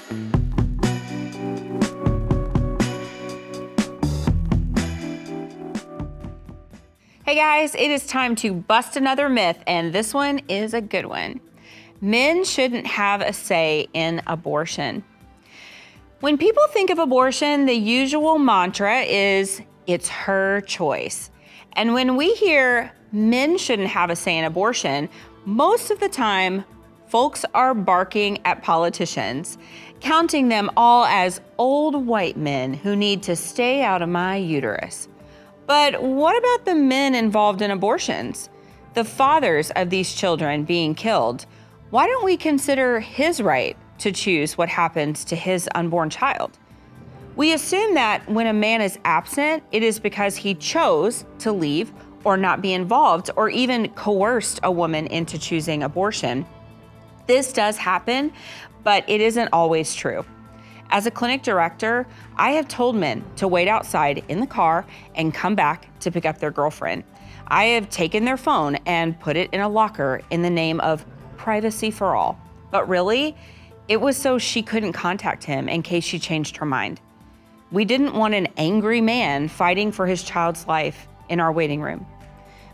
Hey guys, it is time to bust another myth, and this one is a good one. Men shouldn't have a say in abortion. When people think of abortion, the usual mantra is, it's her choice. And when we hear men shouldn't have a say in abortion, most of the time, folks are barking at politicians, counting them all as old white men who need to stay out of my uterus. But what about the men involved in abortions? The fathers of these children being killed? Why don't we consider his right to choose what happens to his unborn child? We assume that when a man is absent, it is because he chose to leave or not be involved or even coerced a woman into choosing abortion. This does happen, but it isn't always true. As a clinic director, I have told men to wait outside in the car and come back to pick up their girlfriend. I have taken their phone and put it in a locker in the name of privacy for all. But really, it was so she couldn't contact him in case she changed her mind. We didn't want an angry man fighting for his child's life in our waiting room.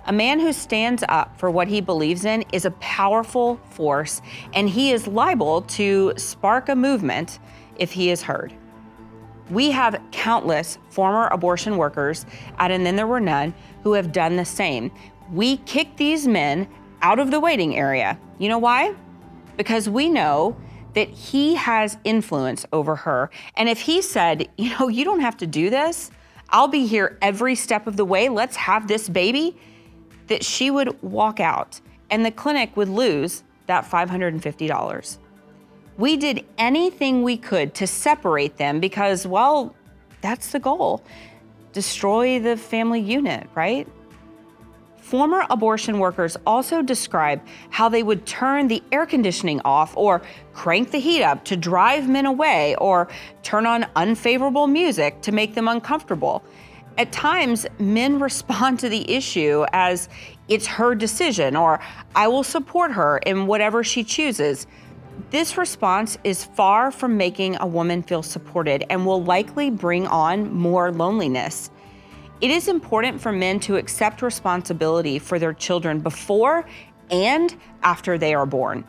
A man who stands up for what he believes in is a powerful force, and he is liable to spark a movement if he is heard. We have countless former abortion workers at And Then There Were None who have done the same. We kick these men out of the waiting area. You know why? Because we know that he has influence over her. And if he said, you don't have to do this, I'll be here every step of the way, let's have this baby, that she would walk out and the clinic would lose that $550. We did anything we could to separate them because, well, that's the goal. Destroy the family unit, right? Former abortion workers also describe how they would turn the air conditioning off or crank the heat up to drive men away or turn on unfavorable music to make them uncomfortable. At times, men respond to the issue as it's her decision or I will support her in whatever she chooses. This response is far from making a woman feel supported and will likely bring on more loneliness. It is important for men to accept responsibility for their children before and after they are born.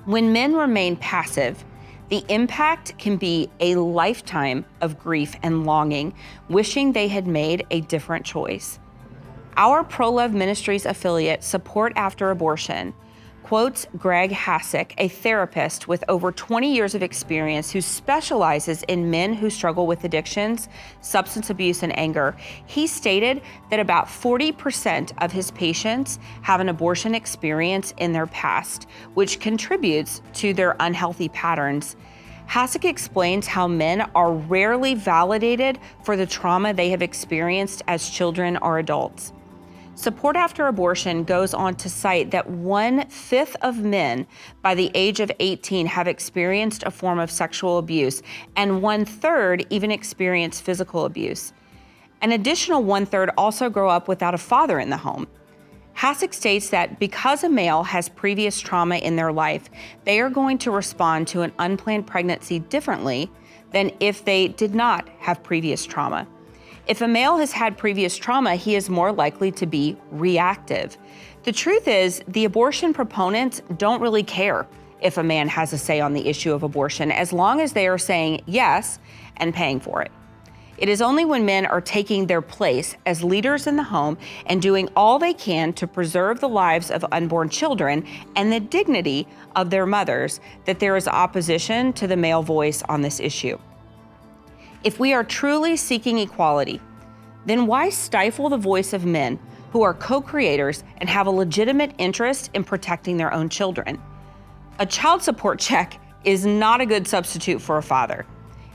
When men remain passive, the impact can be a lifetime of grief and longing, wishing they had made a different choice. Our Pro-Love Ministries affiliate Support After Abortion quotes Greg Hassick, a therapist with over 20 years of experience who specializes in men who struggle with addictions, substance abuse, and anger. He stated that about 40% of his patients have an abortion experience in their past, which contributes to their unhealthy patterns. Hassick explains how men are rarely validated for the trauma they have experienced as children or adults. Support After Abortion goes on to cite that 1/5 of men by the age of 18 have experienced a form of sexual abuse, and 1/3 even experience physical abuse. An additional 1/3 also grow up without a father in the home. Hassick states that because a male has previous trauma in their life, they are going to respond to an unplanned pregnancy differently than if they did not have previous trauma. If a male has had previous trauma, he is more likely to be reactive. The truth is, the abortion proponents don't really care if a man has a say on the issue of abortion, as long as they are saying yes and paying for it. It is only when men are taking their place as leaders in the home and doing all they can to preserve the lives of unborn children and the dignity of their mothers that there is opposition to the male voice on this issue. If we are truly seeking equality, then why stifle the voice of men who are co-creators and have a legitimate interest in protecting their own children? A child support check is not a good substitute for a father.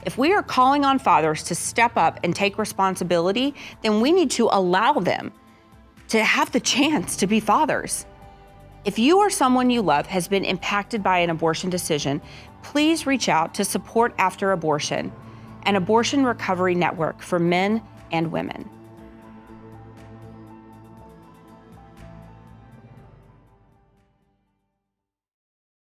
If we are calling on fathers to step up and take responsibility, then we need to allow them to have the chance to be fathers. If you or someone you love has been impacted by an abortion decision, please reach out to Support After Abortion, an abortion recovery network for men and women.